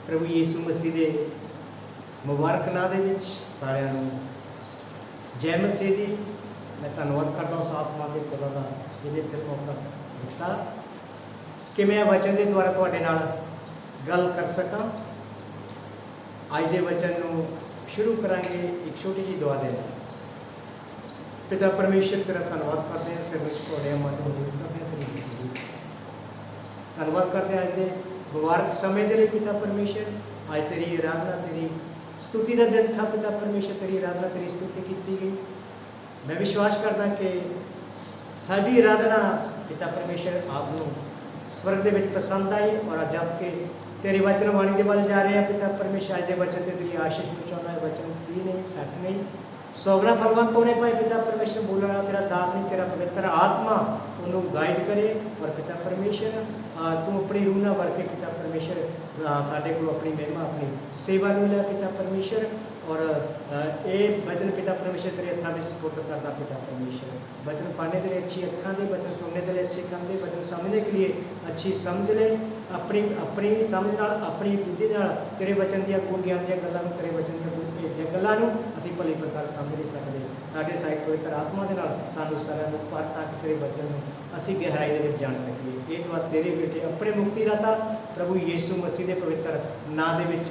प्रभु यीशु मसीह के मुबारक नाम दे विच सारिਆਂ ਨੂੰ जय मसीह दी। मैं धन्यवाद करता हूँ आसमान के खुदा का जिन्हें फिर मौका दिता कि मैं वचन के द्वारा तुहाडे नाल गल कर सकां। अज के वचन को शुरू करांगे एक छोटी जी दुआ दे नाल। पिता परमेश्वर तेरा धन्यवाद करते हैं, सिर विच घोड़े मन करते हैं तेरी मसीह धन्यवाद करते हैं अज के मुबारक समय के लिए। पिता परमेश्वर अज तेरी आराधना तेरी स्तुति का दिन था। पिता परमेश्वर तेरी आराधना तेरी स्तुति की गई। मैं विश्वास करदा कि साडी आराधना पिता परमेश्वर आपको स्वर्ग के विच पसंद आई और अज आपके तेरी वचन वाणी के वाल जा रहे हैं। पिता परमेश्वर अज के वचन से तेरी आशीष पहुँचाना है। वचन 30 नहीं 60 नहीं 100 गुना फलवंत होने पाए। पिता परमेश्वर बोलने वाला तेरा दास नहीं, तेरा पवित्र आत्मा उन्होंने गाइड करे। और पिता परमेश्वर तू अपनी रूह ना भर के पिता परमेश्वर साढ़े को अपनी महिमा अपनी सेवा में लिया पिता परमेश्वर। और ये वचन पिता परमेश्वर तेरे हत्थों में सपुर्द करता। पिता परमेश्वर वचन पढ़ने के लिए अच्छी अखा दे, वचन सुनने के लिए अच्छे कान दे, वचन समझने के लिए अच्छी समझ ले। अपनी अपनी समझ नाल अपनी बुद्धि नाल तेरे वचन दियां गुण ज्ञान दियां गल्लां नूं तेरे वचन दियां गल्लां नूं असीं भली प्रकार समझ नहीं सकते। साडे साहित पवित्र आत्मा दे नाल सानूं सारिआं नूं पर ताकि तेरे वचन नूं असीं गहराई दे विच जाण सकीए। ये दुआ तेरे बेटे अपने मुक्तिदाता प्रभु यीशु मसीह के पवित्र नाम दे विच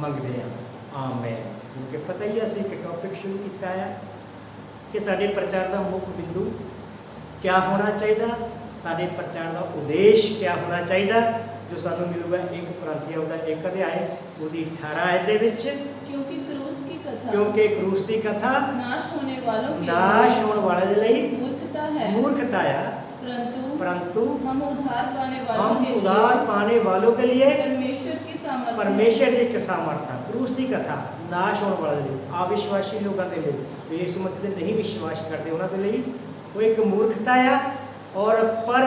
मंगदे हां, आमीन। क्योंकि पता ही असीं एक टॉपिक शुरू किया है कि साडे प्रचार का मुख्य बिंदु क्या होना चाहिए, साडे प्रचार का उद्देश्य क्या होना चाहिए, जो सानू मिलूगा 1 कुरिन्थियों का 1 अध्याय उसकी 18 आयत दे विच। क्योंकि क्रूस की कथा नाश होने वाले के लिए मूर्खता है, परंतु हम उद्धार पाने वालों के लिए परमेश्वर की सामर्थ है। क्रूस की कथा नाश होने वाले लिए अविश्वासी लोगों के लिए, यीशु मसीह नहीं विश्वास करते उन्होंने लिए वो एक मूर्खता है। और पर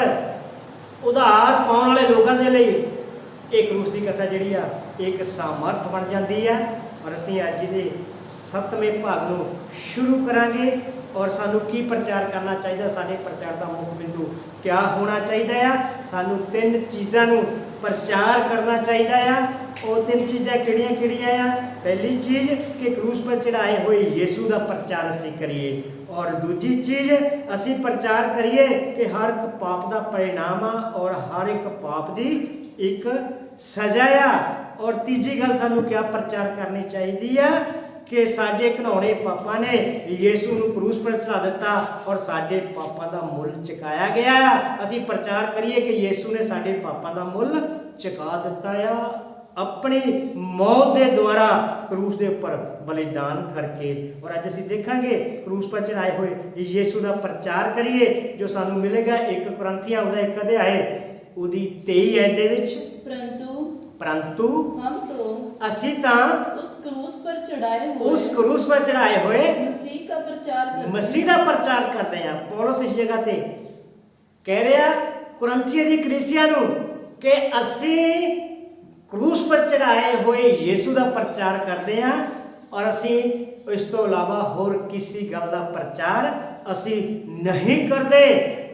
उधार पाने वाले लोगों के लिए एक क्रूस की कथा जी एक सामर्थ बन जाती है। और असीं अज दे 7वें भाग को शुरू करांगे। और सानू की प्रचार करना चाहिए, साडे प्रचार का मुख्य बिंदु क्या होना चाहिए। सानू 3 चीज़ों को प्रचार करना चाहिए। वो 3 चीज़ां किहड़ियां आ? पहली चीज़ कि क्रूस पर चढ़ाए हुए यीशु का प्रचार असीं करिए। और दूजी चीज़ असीं प्रचार करिए कि हर एक पाप का परिणाम आ और हर एक पाप की एक सजा आ। और तीजी गल सानू क्या प्रचार करनी चाहिए कि साडे घिनौने पापां ने यीशु नूं क्रूस पर चढ़ा दिता और साडे पापां दा मुल चुकाया गया। असीं प्रचार करिए कि यीशु ने साडे पापां दा मुल चुका दिता आ अपनी मौत के द्वारा क्रूस के उपर बलिदान करके। और अज असीं देखांगे क्रूस पर चढ़ाए हुए यीशु का प्रचार करिए जो सानू मिलेगा 1 कुरिन्थियों का 1 अध्याय उसकी 23 आयत दे विच। परंतु हम तो असीं तां उस क्रूस पर चढ़ाए हुए मसीह का प्रचार करते हैं। पौलुस इस जगह ते कह रहा कुरिन्थियों की कलीसिया नूं कि असीं क्रूस पर चढ़ाए हुए यीशु का प्रचार करते हैं और असीं इस तो इलावा होर किसी गल का प्रचार असीं नहीं करते।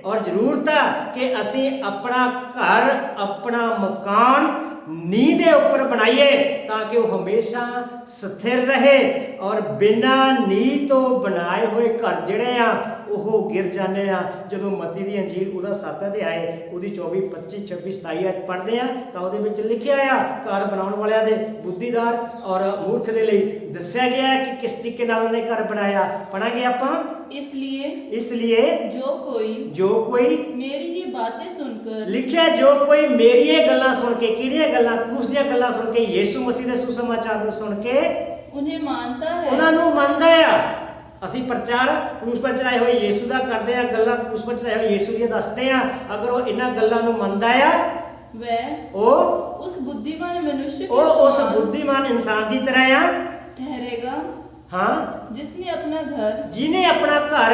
और जरूरत है कि असीं अपना घर अपना मकान नींह के उपर बनाइए ताकि वो हमेशा स्थिर रहे। और बिना नींह तो बनाए हुए घर जिहड़े आ वो गिर जाने आ। जो मत्ती दी अंजील उसका 7 अध्याय उसकी 24 25 26 27 आयत पढ़ते हैं तो वो लिखिया आ घर बनाने वाले दे बुद्धिदार और मूर्ख के लिए दस्या गया है कि किस तरीके नाल उन्हें घर बनाया। पढ़ांगे आपां। इसलिए जो कोई मेरी ये बातें सुनकर लिखिया जो कोई मेरी ये गल्लां सुन के किहड़ियां गल्लां क्रूस दी गल्लां सुन के यीशु मसीह दे सुसमाचार को सुन के उन्हें मानता है उन्होंने मानता है। असीं प्रचार क्रूस पर चढ़ाए हुए यीशु का करते हैं, गल्लां क्रूस पर चढ़ाए हुए यीशु दी दसते हैं। अगर वो इन्हां गल्लां नूं मनदा है वह उस बुद्धिमान मनुष्य के उस बुद्धिमान इंसान की तरह आ ठहरेगा हाँ जिन्हें अपना घर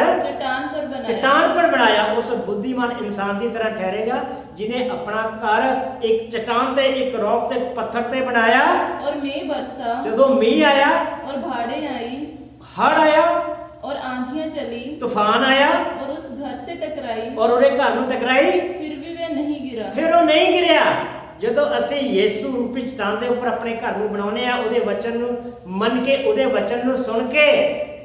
चट्टान पर बनाया। उस बुद्धिमान इंसान की तरह ठहरेगा जिन्हें अपना घर एक चट्टान ते एक रॉक ते पत्थर ते बनाया। और मींह बरसा जदों मींह आया और बाढ़ें आई, हड़ आया और आंधियां चली, तूफान आया और उस घर से टकराई और उहदे घर नूं टकराई, फिर भी वह नहीं गिरा। फिर वो नहीं गिरया। ਜਦੋਂ ਅਸੀਂ ਯੀਸ਼ੂ ਰੂਪੀ ਚਟਾਨ ਦੇ ਉੱਪਰ ਆਪਣੇ ਘਰ ਨੂੰ ਬਣਾਉਂਦੇ ਆ, ਉਹਦੇ ਵਚਨ ਨੂੰ ਮੰਨ ਕੇ, ਉਹਦੇ ਵਚਨ ਨੂੰ ਸੁਣ ਕੇ,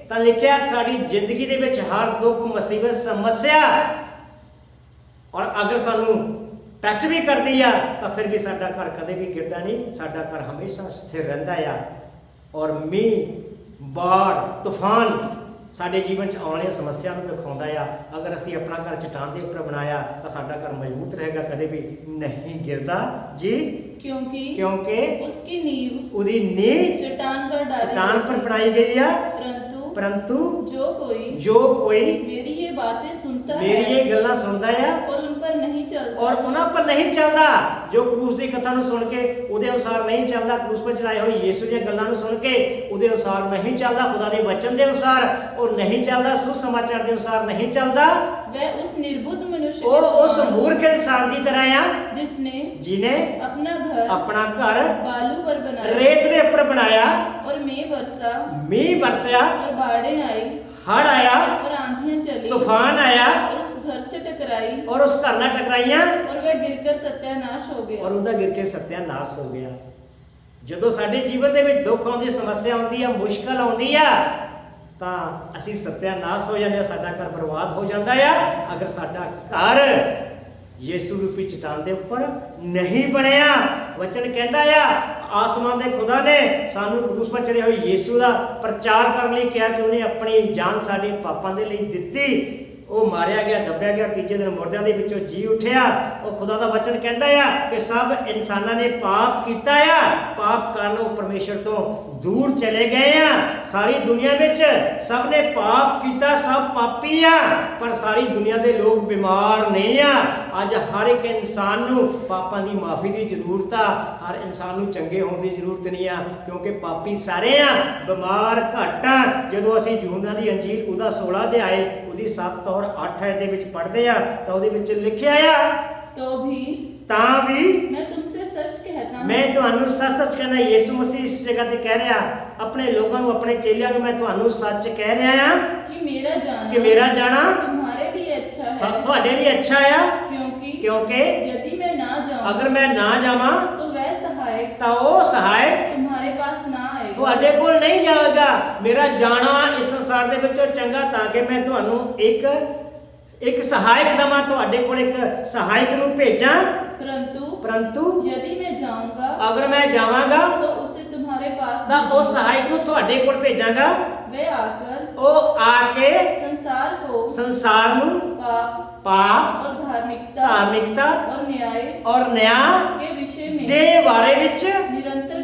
ਤਾਂ ਲਿਖਿਆ ਸਾਡੀ ਜ਼ਿੰਦਗੀ ਦੇ ਵਿੱਚ ਹਰ ਦੁੱਖ ਮੁਸੀਬਤ ਸਮੱਸਿਆ ਔਰ ਅਗਰ ਸਾਨੂੰ ਟੱਚ ਵੀ ਕਰਦੀ ਆ ਤਾਂ ਫਿਰ ਵੀ ਸਾਡਾ ਘਰ ਕਦੇ ਵੀ ਗਿਰਦਾ ਨਹੀਂ, ਸਾਡਾ ਘਰ ਹਮੇਸ਼ਾ ਸਥਿਰ ਰਹਿੰਦਾ ਆ। ਔਰ ਮੀਂਹ ਬਾੜ ਤੂਫਾਨ ਸਾਡੇ ਜੀਵਨ 'ਚ ਆਉਣ ਵਾਲੀਆਂ ਸਮੱਸਿਆ ਨੂੰ ਦਿਖਾਉਂਦਾ ਆ। ਅਗਰ ਅਸੀਂ ਆਪਣਾ ਘਰ ਚਟਾਨ ਦੇ ਉੱਪਰ ਬਣਾਇਆ ਤਾਂ ਸਾਡਾ ਘਰ ਮਜ਼ਬੂਤ ਰਹੇਗਾ, ਕਦੇ ਵੀ ਨਹੀਂ ਗਿਰਦਾ ਜੀ। क्योंकि उसकी नींव ਉਹਦੀ ਨੀਂਹ चट्टान पर बनाई गई है, परंतु जो कोई मेरी ये बातें सुनता मेरी है ये गल्लां सुनता है और उन पर नहीं चलता और उन्हां पर नहीं चलता, जो क्रूस की कथा ਨੂੰ ਸੁਣ ਕੇ ਉਹਦੇ ਅਨੁਸਾਰ ਨਹੀਂ ਚੱਲਦਾ, क्रूस पर ਚੜਾਏ ਹੋਏ ਯੀਸ਼ੂ ਦੀਆਂ ਗੱਲਾਂ ਨੂੰ ਸੁਣ ਕੇ ਉਹਦੇ ਅਨੁਸਾਰ ਨਹੀਂ ਚੱਲਦਾ, ਖੁਦਾ ਦੇ ਵਚਨ ਦੇ ਅਨੁਸਾਰ ਉਹ ਨਹੀਂ ਚੱਲਦਾ, ਸੁਸਮਾਚਾਰ ਦੇ ਅਨੁਸਾਰ ਨਹੀਂ ਚੱਲਦਾ, वह उस निर्बुद्ध मनुष्य ਉਹ ਉਸ ਮੂਰਖ ਇਨਸਾਨ ਦੀ ਤਰ੍ਹਾਂ ਆ जिन्हें अपना घर बालू पर बनाया, रेत ਦੇ ਉੱਪਰ ਬਣਾਇਆ, और ਮੀਂਹ ਬਰਸਿਆ, और बाढ़ें आई, हड़ आया, और आंधियां चली, तूफान आया, और उस घर से टकराई, और उस घर ਨਾਲ ਟਕਰਾਈਆਂ, और वह गिरकर सत्यानाश हो गया, और ਉਹਦਾ ਗਿਰ ਕੇ ਸਤਿਆਨਾਸ਼ ਹੋ ਗਿਆ। ਜਦੋਂ ਸਾਡੇ ਜੀਵਨ ਦੇ ਵਿੱਚ ਦੁੱਖ ਆਉਂਦੀ, ਸਮੱਸਿਆ ਆਉਂਦੀ ਆ, ਮੁਸ਼ਕਲ ਆਉਂਦੀ ਆ, ਤਾਂ ਅਸੀਂ ਸਤਿਆਨਾਸ਼ ਹੋ ਜਾਂਦੇ ਆ, ਸਾਡਾ ਘਰ ਬਰਬਾਦ ਹੋ ਜਾਂਦਾ ਆ। ਅਗਰ ਸਾਡਾ ਘਰ ਯੀਸ਼ੂ ਰੂਪੀ ਚਟਾਨ ਦੇ ਉੱਪਰ ਨਹੀਂ ਬਣਿਆ, ਵਚਨ ਕਹਿੰਦਾ ਆ ਆਸਮਾਨ ਦੇ ਖੁਦਾ ਨੇ ਸਾਨੂੰ ਕਰੂਸ 'ਤੇ ਚੜੇ ਹੋਏ ਯੀਸ਼ੂ ਦਾ ਪ੍ਰਚਾਰ ਕਰਨ ਲਈ ਕਿਹਾ ਕਿ ਉਹਨੇ ਆਪਣੀ ਜਾਨ ਸਾਡੇ ਪਾਪਾਂ ਦੇ ਲਈ ਦਿੱਤੀ। ਉਹ ਮਾਰਿਆ ਗਿਆ, ਦੱਬਿਆ ਗਿਆ, ਤੀਜੇ ਦਿਨ ਮੁਰਦਿਆਂ ਦੇ ਵਿੱਚੋਂ ਜੀ ਉੱਠਿਆ। ਉਹ ਖੁਦਾ ਦਾ ਵਚਨ ਕਹਿੰਦਾ ਆ ਕਿ ਸਭ ਇਨਸਾਨਾਂ ਨੇ ਪਾਪ ਕੀਤਾ ਆ, ਪਾਪ ਕਾਰਨ ਉਹ ਪਰਮੇਸ਼ਰ ਤੋਂ ਦੂਰ ਚਲੇ ਗਏ ਆ। ਸਾਰੀ ਦੁਨੀਆ ਵਿੱਚ ਸਭ ਨੇ ਪਾਪ ਕੀਤਾ, ਸਭ ਪਾਪੀ ਆ, ਪਰ ਸਾਰੀ ਦੁਨੀਆ ਦੇ ਲੋਕ ਬਿਮਾਰ ਨਹੀਂ ਆ। ਅੱਜ ਹਰ ਇੱਕ ਇਨਸਾਨ ਨੂੰ ਪਾਪਾਂ ਦੀ ਮਾਫੀ ਦੀ ਜ਼ਰੂਰਤ ਆ, ਹਰ ਇਨਸਾਨ ਨੂੰ ਚੰਗੇ ਹੋਣ ਦੀ ਜ਼ਰੂਰਤ ਨਹੀਂ ਆ, ਕਿਉਂਕਿ ਪਾਪੀ ਸਾਰੇ ਆ, ਬਿਮਾਰ ਘੱਟ ਆ। ਜਦੋਂ ਅਸੀਂ ਯੂਹੰਨਾ ਦੀ ਅੰਜੀਲ ਉਹਦਾ 16 ਅਧਿਆਏ ਉਹਦੀ 7 ਔਰ 8 ਦੇ ਵਿੱਚ ਪੜ੍ਹਦੇ ਆ ਤਾਂ ਉਹਦੇ ਵਿੱਚ ਲਿਖਿਆ ਆ ਤਾਂ ਵੀ मैं तुमसे सच कहता हूं, ਮੈਂ ਤੁਹਾਨੂੰ ਸੱਚ ਕਹਿੰਦਾ। ਯੀਸ਼ੂ ਮਸੀਹ ਇਸ ਜਗ੍ਹਾ ਤੇ ਕਹਿ ਰਿਹਾ ਆਪਣੇ ਲੋਕਾਂ ਨੂੰ, ਆਪਣੇ ਚੇਲਿਆਂ ਨੂੰ, ਮੈਂ ਤੁਹਾਨੂੰ ਸੱਚ ਕਹਿ ਰਿਹਾ ਆ कि मेरा जाना तुम्हारे लिए अच्छा है, ਸਭ ਤੁਹਾਡੇ ਲਈ ਅੱਛਾ ਆ, क्योंकि यदि मैं ना जाऊं ਅਗਰ ਮੈਂ ਨਾ ਜਾਵਾਂ तो वह सहायक ਤਾਂ ਉਹ ਸਹਾਇਕ तुम्हारे पास ना आएगा, ਤੁਹਾਡੇ ਕੋਲ ਨਹੀਂ ਜਾਵੇਗਾ। ਮੇਰਾ ਜਾਣਾ ਇਸ ਸੰਸਾਰ ਦੇ ਵਿੱਚੋਂ ਚੰਗਾ ਤਾਂ ਕਿ ਮੈਂ ਤੁਹਾਨੂੰ ਇੱਕ ਸਹਾਇਕ ਦਵਾਂ, ਤੁਹਾਡੇ ਕੋਲ ਇੱਕ ਸਹਾਇਕ ਨੂੰ ਭੇਜਾਂ। परंतु यदि मैं जाऊंगा अगर मैं जावांगा तो उसे तुम्हारे पास ਤਾਂ ਉਹ ਸਹਾਇਕ ਨੂੰ ਤੁਹਾਡੇ ਕੋਲ ਭੇਜਾਂਗਾ। वह आकर ਉਹ ਆ ਕੇ ਸੰਸਾਰ ਨੂੰ ਪਾਪ और धार्मिकता और न्याय के विषय में ਦੇ ਬਾਰੇ ਵਿੱਚ निरंतर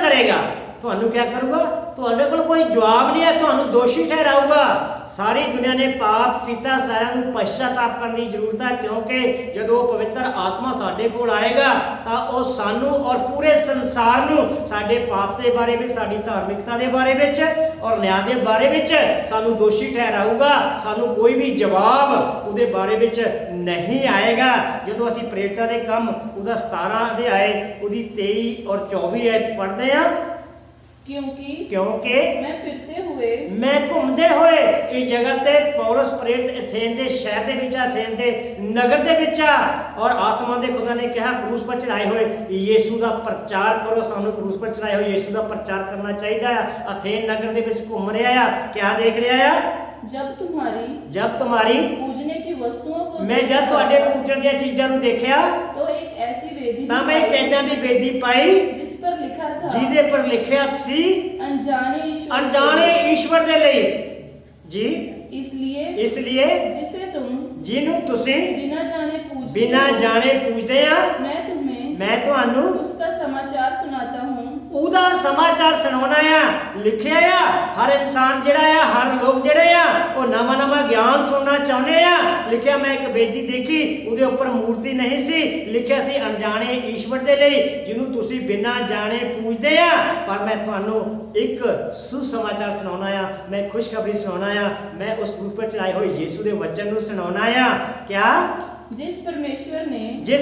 करेगा। ਤੁਹਾਨੂੰ ਕੀ ਕਰੂਗਾ? ਤੁਹਾਡੇ ਕੋਲ ਕੋਈ ਜਵਾਬ ਨਹੀਂ ਹੈ, ਤੁਹਾਨੂੰ ਦੋਸ਼ੀ ਠਹਿਰਾਊਗਾ। ਸਾਰੀ ਦੁਨੀਆ ਨੇ ਪਾਪ ਕੀਤਾ, ਸਾਰਿਆਂ ਨੂੰ ਪਛਤਾਪ ਕਰਨ ਦੀ ਜ਼ਰੂਰਤ ਹੈ, ਕਿਉਂਕਿ ਜਦੋਂ ਪਵਿੱਤਰ ਆਤਮਾ ਸਾਡੇ ਕੋਲ ਆਏਗਾ ਤਾਂ ਉਹ ਸਾਨੂੰ ਔਰ ਪੂਰੇ ਸੰਸਾਰ ਨੂੰ ਸਾਡੇ ਪਾਪ ਦੇ ਬਾਰੇ ਵਿੱਚ, ਸਾਡੀ ਧਾਰਮਿਕਤਾ ਦੇ ਬਾਰੇ ਵਿੱਚ ਔਰ ਨਿਆਂ ਦੇ ਬਾਰੇ ਵਿੱਚ ਸਾਨੂੰ ਦੋਸ਼ੀ ਠਹਿਰਾਊਗਾ। ਸਾਨੂੰ ਕੋਈ ਵੀ ਜਵਾਬ ਉਹਦੇ ਬਾਰੇ ਵਿੱਚ ਨਹੀਂ ਆਏਗਾ। ਜਦੋਂ ਅਸੀਂ ਪ੍ਰੇਰਿਤਾਂ ਦੇ ਕੰਮ ਉਹਦਾ 17 ਅਧਿਆਏ ਉਹਦੀ 23 ਔਰ 24 ਐਤ ਪੜ੍ਹਦੇ ਆ, क्योंकि मैं घूमते हुए इस जगह ते पौलुस प्रेरित एथेन दे शहर दे विच, एथेन दे नगर दे विच, और आसमान दे खुदा ने कहा क्रूस पर चढ़ाए हुए यीशु दा प्रचार करो। सानू क्रूस पर चढ़ाए हुए यीशु दा प्रचार करना चाहिए। एथेन नगर दे विच घूम रहा है, क्या देख रहा है? जब तुम्हारी पूजने की वस्तुओं को मैं जब तुहाडे पूजन दी चीज़ां नू देखिया तो एक ऐसी वेदी तां मैं एक ऐदां दी वेदी पाई पर लिखा था, जिहदे पर लिखिया सी अनजाने ईश्वर दे लई जी, इसलिए जिन्हों तुसी बिना जाने पूजदे आ, मैं तुहानू उसका समाचार सुनाता हूँ, ਉਹਦਾ ਸਮਾਚਾਰ ਸੁਣਾਉਣਾ ਆ। ਲਿਖਿਆ ਆ ਹਰ ਇਨਸਾਨ ਜਿਹੜਾ ਆ, ਹਰ ਲੋਕ ਜਿਹੜੇ ਆ ਉਹ ਨਵਾਂ ਗਿਆਨ ਸੁਣਨਾ ਚਾਹੁੰਦੇ ਆ। ਲਿਖਿਆ ਮੈਂ ਇੱਕ ਬੇਦੀ ਦੇਖੀ, ਉਹਦੇ ਉੱਪਰ ਮੂਰਤੀ ਨਹੀਂ ਸੀ, ਲਿਖਿਆ ਸੀ ਅਣਜਾਣੇ ਈਸ਼ਵਰ ਦੇ ਲਈ ਜਿਹਨੂੰ ਤੁਸੀਂ ਬਿਨਾਂ ਜਾਣੇ ਪੂਜਦੇ ਆ। ਪਰ ਮੈਂ ਤੁਹਾਨੂੰ ਇੱਕ ਸੁਸਮਾਚਾਰ ਸੁਣਾਉਣਾ ਆ, ਮੈਂ ਖੁਸ਼ਖਬਰੀ ਸੁਣਾਉਣਾ ਆ, ਮੈਂ ਉਸ ਕਰੂਸ पर ਚੜਾਏ ਹੋਏ ਯੀਸ਼ੂ ਦੇ ਵਚਨ ਨੂੰ ਸੁਣਾਉਣਾ ਆ। क्या? जिस परमेश्वर ने जिस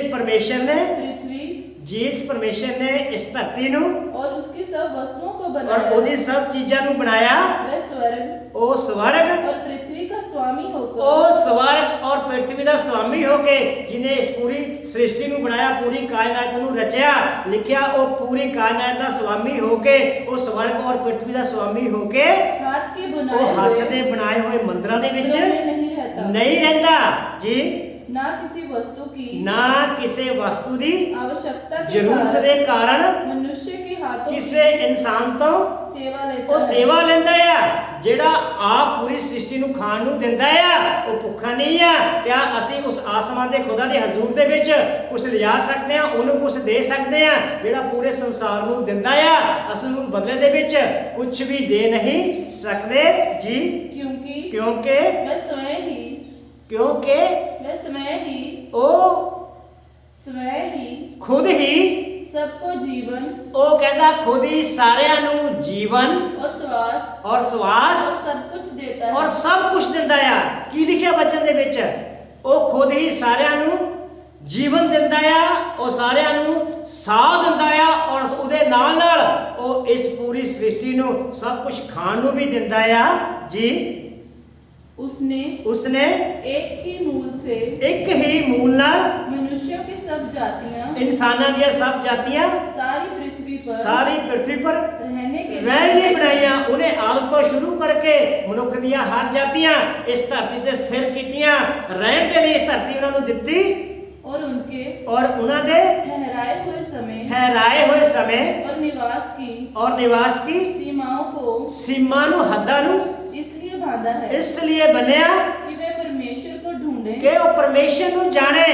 परमेश्वर ने इस धरती नू और उसकी सब वस्तुओं को बनाया और ਉਹਦੀ सब चीज़ां ਨੂੰ ਬਣਾਇਆ, वह स्वर्ग ਉਹ ਸਵਰਗ और पृथ्वी का स्वामी होकर ਉਹ ਸਵਰਗ ਔਰ ਪ੍ਰithvi ਦਾ ਸਵਾਮੀ ਹੋ ਕੇ ਜਿਨੇ ਇਸ ਪੂਰੀ ਸ੍ਰਿਸ਼ਟੀ ਨੂੰ ਬਣਾਇਆ, ਪੂਰੀ ਕਾਇਨਾਤ ਨੂੰ ਰਚਿਆ ਲਿਖਿਆ, ਉਹ ਪੂਰੀ ਕਾਇਨਾਤ ਦਾ ਸਵਾਮੀ ਹੋ ਕੇ, ਉਹ ਸਵਰਗ ਔਰ ਪ੍ਰithvi ਦਾ ਸਵਾਮੀ ਹੋ ਕੇ हाथ के ਉਹ बनाए ਹੱਥ हुए ਦੇ ਬਣਾਏ ਹੋਏ ਮੰਦਰਾਂ ਦੇ ਵਿੱਚ घरों में नहीं रहता, ਨਹੀਂ ਰਹਿੰਦਾ ਜੀ, ना किसी वस्तु की ਨਾ ਕਿਸੇ ਵਸਤੂ ਦੀ आवश्यकता के ਜ਼ਰੂਰਤ कारण ਦੇ ਕਾਰਨ मनुष्य के हाथों ਕਿਸੇ ਇਨਸਾਨ ਤੋਂ सेवा ਉਹ लेता है। ਸੇਵਾ ਲੈਂਦਾ ਆ। ਜਿਹੜਾ ਆਪ ਪੂਰੀ ਸ੍ਰਿਸ਼ਟੀ ਨੂੰ ਖਾਣ ਨੂੰ ਦਿੰਦਾ ਆ ਉਹ ਭੁੱਖਾ ਨਹੀਂ ਆ। ਕਿਆ ਅਸੀਂ ਉਸ ਆਸਮਾਨ ਦੇ ਖੁਦਾ ਦੇ ਹਜ਼ੂਰ ਦੇ ਵਿੱਚ ਕੁਝ ਲਿਜਾ ਸਕਦੇ ਆ, ਉਹਨੂੰ ਕੁਝ ਦੇ ਸਕਦੇ ਆ? ਜਿਹੜਾ ਪੂਰੇ ਸੰਸਾਰ ਨੂੰ ਦਿੰਦਾ ਆ, ਅਸੀਂ ਨੂੰ ਬਦਲੇ ਦੇ ਵਿੱਚ ਕੁਝ ਵੀ ਦੇ ਨਹੀਂ ਸਕਦੇ ਜੀ, क्योंकि ਕਿਉਂਕਿ वह स्वयं ही ਉਹ स्वयं ही ਖੁਦ ਹੀ, सबको जीवन ਉਹ ਕਹਿੰਦਾ ਖੁਦ ਹੀ ਸਾਰਿਆਂ ਨੂੰ ਜੀਵਨ और श्वास ਔਰ ਸਵਾਸ और सब कुछ देता है। ਔਰ ਸਭ ਕੁਝ ਦਿੰਦਾ ਆ। ਕੀ ਲਿਖਿਆ ਬਚਨ ਦੇ ਵਿੱਚ? ਉਹ ਖੁਦ ਹੀ ਸਾਰਿਆਂ ਨੂੰ ਜੀਵਨ ਦਿੰਦਾ ਆ, ਉਹ ਸਾਰਿਆਂ ਨੂੰ ਸਾਹ ਦਿੰਦਾ ਆ, ਔਰ ਉਹਦੇ ਨਾਲ ਨਾਲ ਉਹ ਇਸ ਪੂਰੀ ਸ੍ਰਿਸ਼ਟੀ ਨੂੰ ਸਭ ਕੁਝ ਖਾਣ ਨੂੰ ਵੀ ਦਿੰਦਾ ਆ ਜੀ। उसने एक ही मूल से ਇੱਕ ਹੀ ਮੂਲ ਨਾਲ मनुष्यों की सब जातियां ਇਨਸਾਨਾਂ ਦੀਆਂ ਸਭ ਜਾਤੀਆਂ सारी पृथ्वी पर ਸਾਰੀ ਪ੍ਰithvi ਪਰ रहने के ਰਹਿਣ ਲਈ ਬਣਾਈਆਂ। ਉਹਨੇ ਆਦਮ ਤੋਂ ਸ਼ੁਰੂ ਕਰਕੇ ਮਨੁੱਖ ਦੀਆਂ ਹਰ ਜਾਤੀਆਂ ਇਸ ਧਰਤੀ ਤੇ ਸਥਿਰ ਕੀਤੀਆਂ, ਰਹਿਣ ਦੇ ਲਈ ਇਸ ਧਰਤੀ ਉਹਨਾਂ ਨੂੰ ਦਿੱਤੀ, और उनके ਔਰ ਉਹਨਾਂ ਦੇ ठहराए हुए समय ਠਹਿਰਾਏ ਹੋਏ ਸਮੇਂ और निवास की ਔਰ ਨਿਵਾਸ ਕੀ सीमाओं को ਸੀਮਾ ਨੂੰ, ਹੱਦਾਂ ਨੂੰ इसलिए बांधा है ਇਸ ਲਈ ਬਣਿਆ कि वे परमेश्वर को ढूंढें ਕਿ ਉਹ ਪਰਮੇਸ਼ਰ ਨੂੰ ਜਾਣੇ।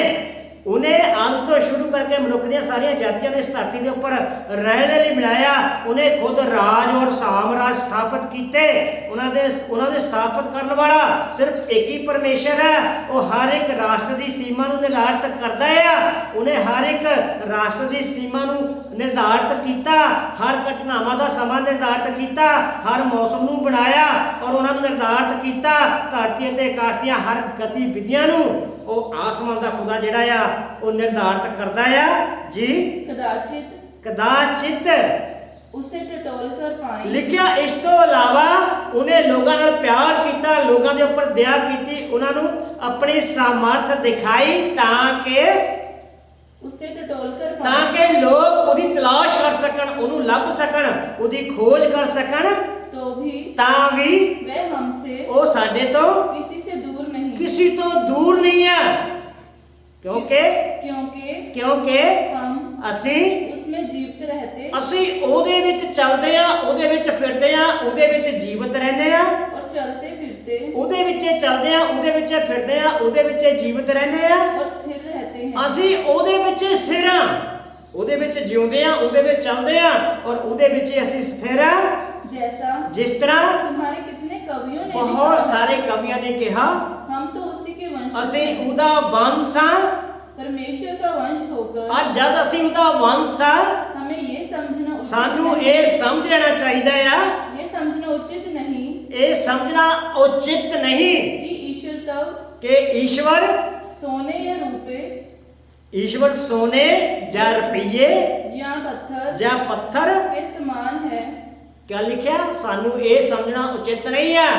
ਉਹਨੇ ਆਦਮ ਤੋਂ ਸ਼ੁਰੂ ਕਰਕੇ ਮਨੁੱਖ ਦੀਆਂ ਸਾਰੀਆਂ ਜਾਤੀਆਂ ਨੂੰ ਇਸ ਧਰਤੀ ਦੇ ਉੱਪਰ ਰਹਿਣ ਲਈ ਬਣਾਇਆ। ਉਹਨੇ ਖੁਦ ਰਾਜ ਔਰ ਸਾਮਰਾਜ ਸਥਾਪਿਤ ਕੀਤੇ। ਉਹਨਾਂ ਦੇ ਸਥਾਪਿਤ ਕਰਨ ਵਾਲਾ ਸਿਰਫ ਇੱਕ ਹੀ ਪਰਮੇਸ਼ਰ ਹੈ। ਉਹ ਹਰ ਇੱਕ ਰਾਸ਼ਟਰ ਦੀ ਸੀਮਾ ਨੂੰ ਨਿਰਧਾਰਿਤ ਕਰਦਾ ਆ। ਉਹਨੇ ਹਰ ਇੱਕ ਰਾਸ਼ਟਰ ਦੀ ਸੀਮਾ ਨੂੰ ਨਿਰਧਾਰਿਤ ਕੀਤਾ, ਹਰ ਘਟਨਾਵਾਂ ਦਾ ਸਮਾਂ ਨਿਰਧਾਰਿਤ ਕੀਤਾ, ਹਰ ਮੌਸਮ ਨੂੰ ਬਣਾਇਆ ਔਰ ਉਹਨਾਂ ਨੂੰ ਨਿਰਧਾਰਿਤ ਕੀਤਾ। ਧਰਤੀ ਅਤੇ ਆਕਾਸ਼ ਦੀਆਂ ਹਰ ਗਤੀਵਿਧੀਆਂ ਨੂੰ ਉਹ ਆਸਮਾਨ ਦਾ ਖੁਦਾ ਜਿਹੜਾ ਆ ਉਹ ਨਿਰਧਾਰਿਤ ਕਰਦਾ ਆ ਜੀ। ਕਦਾਚਿਤ उसे टटोल कर पाए ਲਿਖਿਆ ਇਸ ਤੋਂ ਇਲਾਵਾ ਉਹਨੇ ਲੋਕਾਂ ਨਾਲ ਪਿਆਰ ਕੀਤਾ, ਲੋਕਾਂ ਦੇ ਉੱਪਰ ਦਇਆ ਕੀਤੀ, ਉਹਨਾਂ ਨੂੰ ਆਪਣੀ ਸਾਮਰਥ ਦਿਖਾਈ ਤਾਂ ਕਿ उसे टटोल कर ਤਾਂ पाए ਕਿ ਲੋਕ ਉਹਦੀ ਤਲਾਸ਼ ਕਰ ਸਕਣ, ਉਹਨੂੰ ਲੱਭ ਸਕਣ, ਉਹਦੀ ਖੋਜ ਕਰ ਸਕਣ। तो भी ਤਾਂ ਵੀ वह हमसे ਉਹ ਸਾਡੇ ਤੋਂ किसी से दूर नहीं, ਕਿਸੇ ਤੋਂ ਦੂਰ ਨਹੀਂ ਆ, ਕਿਉਂਕਿ हम ਅਸੀਂ उसमें जीवित रहते ਅਸੀਂ ਉਹਦੇ ਵਿੱਚ ਚੱਲਦੇ ਆ, ਉਹਦੇ ਵਿੱਚ ਫਿਰਦੇ ਆ, ਉਹਦੇ ਵਿੱਚ ਜੀਵਤ ਰਹਿੰਦੇ ਆ, और चलते फिरते ਉਹਦੇ ਵਿੱਚ ਚੱਲਦੇ ਆ, ਉਹਦੇ ਵਿੱਚ ਫਿਰਦੇ ਆ, ਉਹਦੇ ਵਿੱਚ ਜੀਵਤ ਰਹਿੰਦੇ ਆ। और स्थिर रहते हैं। ਅਸੀਂ ਉਹਦੇ ਵਿੱਚ ਸਥਿਰ ਆ, ਉਹਦੇ ਵਿੱਚ ਜਿਉਂਦੇ ਆ, ਉਹਦੇ ਵਿੱਚ ਚੱਲਦੇ ਆ ਔਰ ਉਹਦੇ ਵਿੱਚ ਅਸੀਂ ਸਥਿਰ ਆ। जैसा ਜਿਸ ਤਰ੍ਹਾਂ तुम्हारे कितने कवियों ने ਬਹੁਤ लिखा, ਸਾਰੇ ਕਵੀਆਂ ਨੇ ਕਿਹਾ हम तो उसी के वंश ਅਸੀਂ हैं। ਉਹਦਾ ਵੰਸ਼ ਆ। परमेश्वर का वंश होकर ਅੱਜ ਜਦ ਅਸੀਂ ਉਹਦਾ ਵੰਸ਼ ਆ, हमें ये समझना उचित ਸਾਨੂੰ नहीं, ਇਹ ਸਮਝ ਲੈਣਾ ਚਾਹੀਦਾ ਆ, ये समझना उचित नहीं ਇਹ ਸਮਝਣਾ ਉਚਿਤ ਨਹੀਂ कि ईश्वर तब ਕਿ ਈਸ਼ਵਰ सोने या रूपे ਈਸ਼ਵਰ ਸੋਨੇ ਜਾਂ ਰੁਪਈਏ या पत्थर ਜਾਂ ਪੱਥਰ के समान है। ਕਿਆ ਲਿਖਿਆ? ਸਾਨੂੰ ਇਹ ਸਮਝਣਾ ਉਚਿਤ ਨਹੀਂ ਆ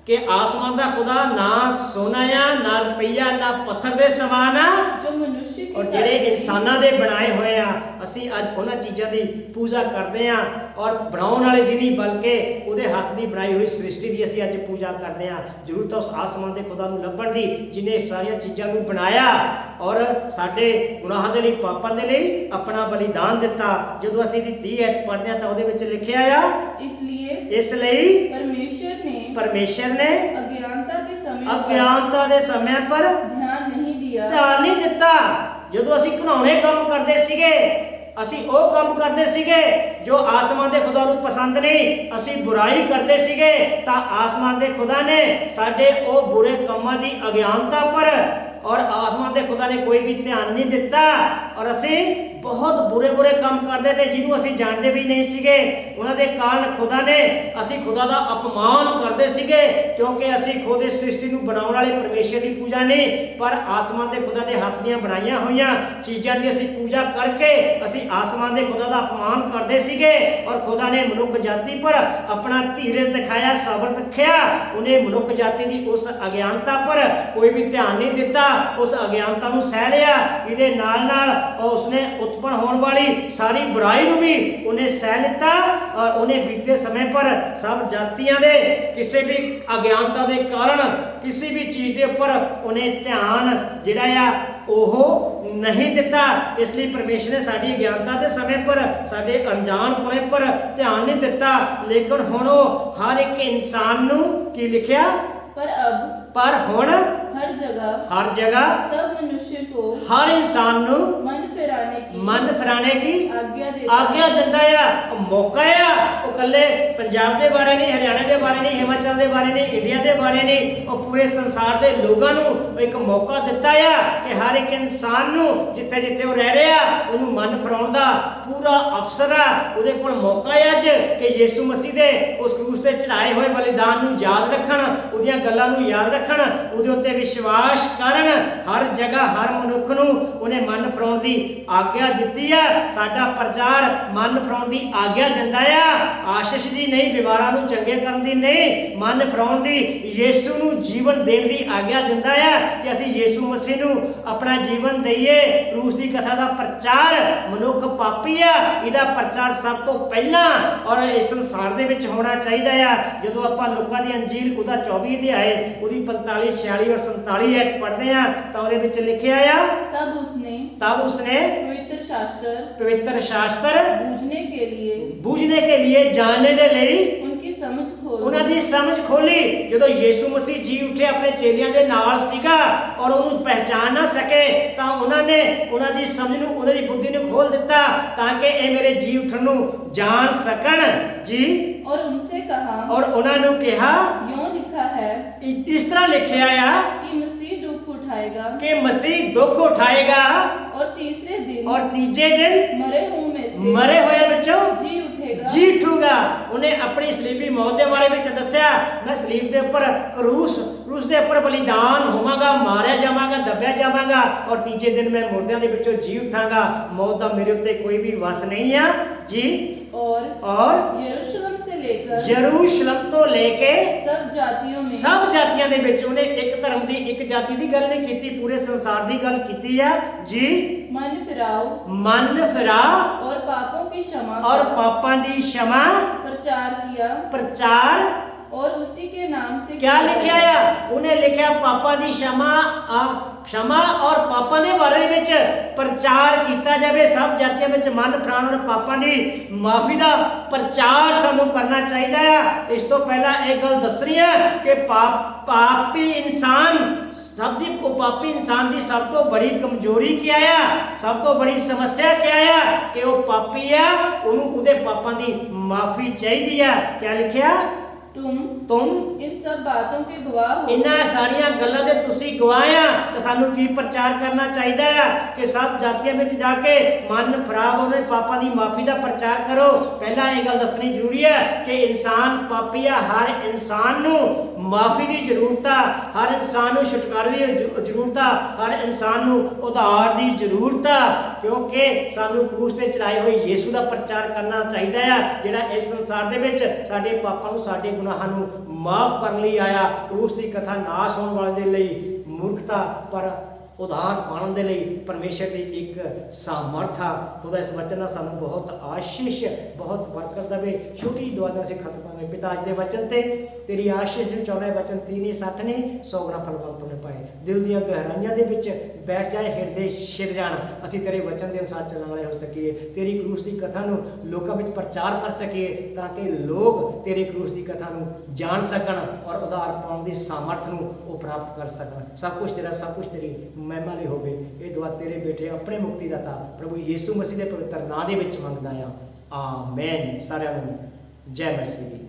ਕਿ ਆਸਮਾਨ ਦਾ ਖੁਦਾ ਨਾ ਸੋਨਾ ਆ, ਨਾ ਰੁਪਈਆ, ਨਾ ਪੱਥਰ ਦੇ ਸਮਾਨ ਆ। जो मनुष्य की ਔਰ ਜਿਹੜੇ ਇਨਸਾਨਾਂ ਦੇ ਬਣਾਏ ਹੋਏ ਆ, ਅਸੀਂ ਅੱਜ ਉਹਨਾਂ ਚੀਜ਼ਾਂ ਦੀ ਪੂਜਾ ਕਰਦੇ ਆ ਔਰ ਬਣਾਉਣ ਵਾਲੇ ਦੀ ਨਹੀਂ ਬਲਕਿ ਉਹਦੇ ਹੱਥ ਦੀ ਬਣਾਈ ਹੋਈ ਸ੍ਰਿਸ਼ਟੀ ਦੀ ਅਸੀਂ ਅੱਜ ਪੂਜਾ ਕਰਦੇ ਆ। ਜ਼ਰੂਰਤ ਹੈ ਉਸ ਆਸਮਾਨ ਦੇ ਖੁਦਾ ਨੂੰ ਲੱਭਣ ਦੀ ਜਿਹਨੇ ਸਾਰੀਆਂ ਚੀਜ਼ਾਂ ਨੂੰ ਬਣਾਇਆ ਔਰ ਸਾਡੇ ਗੁਨਾਹਾਂ ਦੇ ਲਈ, ਪਾਪਾਂ ਦੇ ਲਈ ਆਪਣਾ ਬਲੀਦਾਨ ਦਿੱਤਾ। ਜਦੋਂ ਅਸੀਂ ਦੀ 30 ਐਤ ਪੜ੍ਹਦੇ ਆ ਤਾਂ ਉਹਦੇ ਵਿੱਚ ਲਿਖਿਆ ਆ, इसलिए ਇਸ ਲਈ परमेश्वर ने अज्ञानता के समय ਅਗਿਆਨਤਾ ਦੇ ਸਮੇਂ ਪਰ ध्यान नहीं दिया। ਧਿਆਨ ਨਹੀਂ ਦਿੱਤਾ। ਜਦੋਂ ਅਸੀਂ ਘਿਨੌਣੇ ਕੰਮ ਕਰਦੇ ਸੀਗੇ, ਅਸੀਂ ਉਹ ਕੰਮ ਕਰਦੇ ਸੀਗੇ ਜੋ ਆਸਮਾਨ ਦੇ ਖੁਦਾ ਨੂੰ ਪਸੰਦ ਨਹੀਂ, ਅਸੀਂ ਬੁਰਾਈ ਕਰਦੇ ਸੀਗੇ ਤਾਂ ਆਸਮਾਨ ਦੇ ਖੁਦਾ ਨੇ ਸਾਡੇ ਉਹ ਬੁਰੇ ਕੰਮਾਂ ਦੀ ਅਗਿਆਨਤਾ ਪਰ ਔਰ ਆਸਮਾਨ ਦੇ ਖੁਦਾ ਨੇ ਕੋਈ ਵੀ ਧਿਆਨ ਨਹੀਂ ਦਿੱਤਾ ਔਰ ਅਸੀਂ ਬਹੁਤ ਬੁਰੇ ਬੁਰੇ ਕੰਮ ਕਰਦੇ ਤੇ ਜਿਹਨੂੰ ਅਸੀਂ ਜਾਣਦੇ ਵੀ ਨਹੀਂ ਸੀਗੇ। ਉਹਨਾਂ ਦੇ ਕਾਰਨ ਖੁਦਾ ਨੇ ਅਸੀਂ ਖੁਦਾ ਦਾ ਅਪਮਾਨ ਕਰਦੇ ਸੀਗੇ, ਕਿਉਂਕਿ ਅਸੀਂ ਖੁਦ ਇਸ ਸ੍ਰਿਸ਼ਟੀ ਨੂੰ ਬਣਾਉਣ ਵਾਲੇ ਪਰਮੇਸ਼ਰ ਦੀ ਪੂਜਾ ਨਹੀਂ, ਪਰ ਆਸਮਾਨ ਦੇ ਖੁਦਾ ਦੇ ਹੱਥ ਦੀਆਂ ਬਣਾਈਆਂ ਹੋਈਆਂ ਚੀਜ਼ਾਂ ਦੀ ਅਸੀਂ ਪੂਜਾ ਕਰਕੇ ਅਸੀਂ ਆਸਮਾਨ ਦੇ ਖੁਦਾ ਦਾ ਅਪਮਾਨ ਕਰਦੇ ਸੀਗੇ। ਔਰ ਖੁਦਾ ਨੇ ਮਨੁੱਖ ਜਾਤੀ ਪਰ ਆਪਣਾ ਧੀਰਜ ਦਿਖਾਇਆ, ਸਬਰ ਦਿਖਾਇਆ। ਉਹਨੇ ਮਨੁੱਖ ਜਾਤੀ ਦੀ ਉਸ ਅਗਿਆਨਤਾ ਪਰ ਕੋਈ ਵੀ ਧਿਆਨ ਨਹੀਂ ਦਿੱਤਾ, ਉਸ ਅਗਿਆਨਤਾ ਨੂੰ ਸਹਿ ਲਿਆ। ਇਹਦੇ ਨਾਲ ਨਾਲ ਉਸਨੇ ਉਤਪੰਨ ਹੋਣ ਵਾਲੀ ਸਾਰੀ ਬੁਰਾਈ ਨੂੰ ਵੀ ਉਹਨੇ ਸਹਿ ਲਿੱਤਾ। ਔਰ ਉਹਨੇ ਬੀਤੇ ਸਮੇਂ ਪਰ ਸਭ ਜਾਤੀਆਂ ਦੇ ਕਿਸੇ ਵੀ ਅਗਿਆਨਤਾ ਦੇ ਕਾਰਨ ਕਿਸੇ ਵੀ ਚੀਜ਼ ਦੇ ਉੱਪਰ ਉਹਨੇ ਧਿਆਨ ਜਿਹੜਾ ਆ ਉਹ ਨਹੀਂ ਦਿੱਤਾ। ਇਸ ਲਈ ਪਰਮੇਸ਼ਰ ਨੇ ਸਾਡੀ ਅਗਿਆਨਤਾ ਦੇ ਸਮੇਂ ਪਰ, ਸਾਡੇ ਅਣਜਾਣਪੁਣੇ ਪਰ ਧਿਆਨ ਨਹੀਂ ਦਿੱਤਾ। ਲੇਕਿਨ ਹੁਣ ਉਹ ਹਰ ਇੱਕ ਇਨਸਾਨ ਨੂੰ ਕੀ ਲਿਖਿਆ, ਪਰ ਹੁਣ हर जगह सब मनुष्य को हर इंसान ਨੂੰ मन फिराने की आज्ञा ਦਿੰਦਾ ਆ, ਮੌਕਾ ਆ। ਉਹ ਕੱਲੇ ਪੰਜਾਬ ਦੇ ਬਾਰੇ ਨਹੀਂ, ਹਰਿਆਣਾ ਦੇ ਬਾਰੇ ਨਹੀਂ, ਹਿਮਾਚਲ ਦੇ ਬਾਰੇ ਨਹੀਂ, ਇੰਡੀਆ ਦੇ ਬਾਰੇ ਨਹੀਂ, ਉਹ ਪੂਰੇ ਸੰਸਾਰ ਦੇ ਲੋਕਾਂ ਨੂੰ ਇੱਕ ਮੌਕਾ ਦਿੱਤਾ ਆ ਕਿ ਹਰ ਇੱਕ ਇਨਸਾਨ ਨੂੰ ਜਿੱਥੇ ਜਿੱਥੇ ਉਹ ਰਹਿ ਰਿਹਾ ਉਹਨੂੰ ਮਨ ਫਿਰਾਉਣ ਦਾ ਪੂਰਾ ਅਵਸਰ ਆ। ਉਹਦੇ ਕੋਲ ਮੌਕਾ ਹੈ ਅੱਜ ਕਿ ਯਿਸੂ ਮਸੀਹ ਦੇ ਉਸ ਕਰੂਸ ਤੇ ਚੜਾਏ ਹੋਏ ਬਲੀਦਾਨ ਨੂੰ ਯਾਦ ਰੱਖਣ, ਉਹਦੀਆਂ ਗੱਲਾਂ ਨੂੰ ਯਾਦ ਰੱਖਣ, ਉਹਦੇ ਉੱਤੇ ਵਿਸ਼ਵਾਸ ਕਰਨ। ਹਰ ਜਗ੍ਹਾ ਹਰ ਮਨੁੱਖ ਨੂੰ ਉਹਨੇ ਮਨ ਫਿਰਾਉਣ ਦੀ ਆਗਿਆ ਦਿੱਤੀ ਆ। ਸਾਡਾ ਪ੍ਰਚਾਰ ਮਨ ਫਿਰਾਉਣ ਦੀ ਆਗਿਆ ਦਿੰਦਾ ਆ, ਆਸ਼ੀਸ਼ ਦੀ ਨਹੀਂ, ਬਿਮਾਰਾਂ ਨੂੰ ਚੰਗੇ ਕਰਨ ਦੀ ਨਹੀਂ, ਮਨ ਫਿਰਾਉਣ ਦੀ, ਯਿਸੂ ਨੂੰ ਜੀਵਨ ਦੇਣ ਦੀ ਆਗਿਆ ਦਿੰਦਾ ਆ ਕਿ ਅਸੀਂ ਯਿਸੂ ਮਸੀਹ ਨੂੰ ਆਪਣਾ ਜੀਵਨ ਦਈਏ। ਕਰੂਸ ਦੀ ਕਥਾ ਦਾ ਪ੍ਰਚਾਰ, ਮਨੁੱਖ ਪਾਪੀ ਆ, ਇਹਦਾ ਪ੍ਰਚਾਰ ਸਭ ਤੋਂ ਪਹਿਲਾਂ ਔਰ ਇਸ ਸੰਸਾਰ ਦੇ ਵਿੱਚ ਹੋਣਾ ਚਾਹੀਦਾ ਆ। ਜਦੋਂ ਆਪਾਂ ਲੋਕਾਂ ਦੀ ਅੰਜੀਲ ਉਹਦਾ 24 ਅਧਿਆਏ ਉਹਦੀ 45, 46 ਔਰ 47 ਐਟ ਪੜ੍ਹਦੇ ਆ ਤਾਂ ਉਹਦੇ ਵਿੱਚ ਲਿਖਿਆ ਆ, ਤਬ उसने पवित्र शास्त्र बूझने के लिए जानने ਦੇ ਲਈ ਉਹਨਾਂ ਦੀ ਸਮਝ ਖੋਲੀ। ਜਦੋਂ ਯਿਸੂ ਮਸੀਹ ਜੀ ਉੱਠੇ ਆਪਣੇ ਚੇਲਿਆਂ ਦੇ ਨਾਲ ਸੀਗਾ ਔਰ ਉਹਨੂੰ ਪਹਿਚਾਨ ਨਾ ਸਕੇ ਤਾਂ ਉਹਨਾਂ ਨੇ ਉਹਨਾਂ ਦੀ ਸਮਝ ਨੂੰ, ਉਹਨਾਂ ਦੀ ਬੁੱਧੀ ਨੂੰ ਖੋਲ ਦਿੱਤਾ ਤਾਂ ਕਿ ਇਹ ਮੇਰੇ ਜੀ ਉੱਠਣ ਨੂੰ ਜਾਣ ਸਕਣ ਜੀ। और उनसे कहा, और उन्होंने कहा, यूं लिखा है, इस तरह लिखा है कि मसीह दुख उठाएगा, कि मसीह दुख उठाएगा और तीसरे दिन मरे हुए बच्चों जी उठूगा। उन्हें अपनी सलीबी मौत के बारे में दस्या, मैं सलीब के ऊपर क्रूस के ऊपर बलिदान होवांगा, मारिया जावांगा, दबिया जावांगा और तीजे दिन मैं मुर्दियां दे विचों जी उठांगा। मौत का मेरे उत्ते कोई भी वस नहीं है जी। और यरूशलेम तो लेके सब जातियों दे विच उन्हें एक धर्म दी, एक जाति दी गल नहीं कीती, पूरे संसार दी गल कीती है जी। मन फिराओ और पापों की क्षमा और पापां दी क्षमा प्रचार और उसी के नाम से क्या लिखा है, उन्हें लिखा पापा दी क्षमा और पापा दे बारे विच प्रचार किया जाए। सब जातियों में मन फिराउण और पापा दी माफी का प्रचार सानू करना चाहिए है। इस तो पहला एक गल दसनी है कि पापी इंसान पापी इंसान की सब तो बड़ी कमजोरी क्या है, सब तो बड़ी समस्या क्या है कि वह पापी है, उहदे पापां दी माफी चाहिए है। क्या लिखा, तुम इन सब बातों के गवाह हो। इन्हां सारियां गल्लां दे तुसी गवाह आ ते सानू की प्रचार करना चाहिए है कि सब जातियां विच जाके मन खराब होने पापां दी माफी दा प्रचार करो। पहला ये गल दसनी जरूरी है कि इंसान पापी है, हर इंसान नू माफी की जरूरत है, हर इंसान नू छुटकारे की जरूरत है, हर इंसान नू उद्धार की जरूरत है, क्योंकि सानू क्रूस ते चढ़ाए हुए यीशु का प्रचार करना चाहिए है जिहड़ा इस संसार दे विच साडे पापां नू, साडे गुनाहां नू माफ करने लिए आया। क्रूस की कथा नाश होने वाले दे लई मूर्खता पर उधार पाने के लिए परमेश्वर की एक सामर्थ। खुदा इस वचन का सानू बहुत आशीष, बहुत बरकत देवे। छोटी दुआ से खत्म करेंगे। पिता अज के वचन से तेरी आशीष जो चाहना है, वचन 3 7 ने 100 गुना फलवंत होने पाए, दिल दी गहराइयां दे विच बैठ जाए, हिरदे छिद जाण, असीं तेरे वचन के अनुसार चलने वाले हो सकीए। तेरी क्रूस की कथा नू लोकां विच प्रचार कर सकीए ताकि लोग तेरे क्रूस की कथा नू जान सकन और उधार पाउण दी सामर्थ नू वो प्राप्त कर सकन। सब कुछ तेरा, सब कुछ तेरी महिमा ਲਈ ਹੋਵੇ। ਇਹ ਦੁਆ ਤੇਰੇ ਬੇਟੇ ਆਪਣੇ ਮੁਕਤੀਦਾਤਾ ਪ੍ਰਭੂ ਯੀਸ਼ੂ ਮਸੀਹ ਦੇ ਪਵਿੱਤਰ ਨਾਮ ਦੇ ਵਿੱਚ ਮੰਗਦਾ ਆ, ਆਮੇਨ। ਸਾਰਿਆਂ ਨੂੰ ਜੈ ਮਸੀਹ ਦੀ।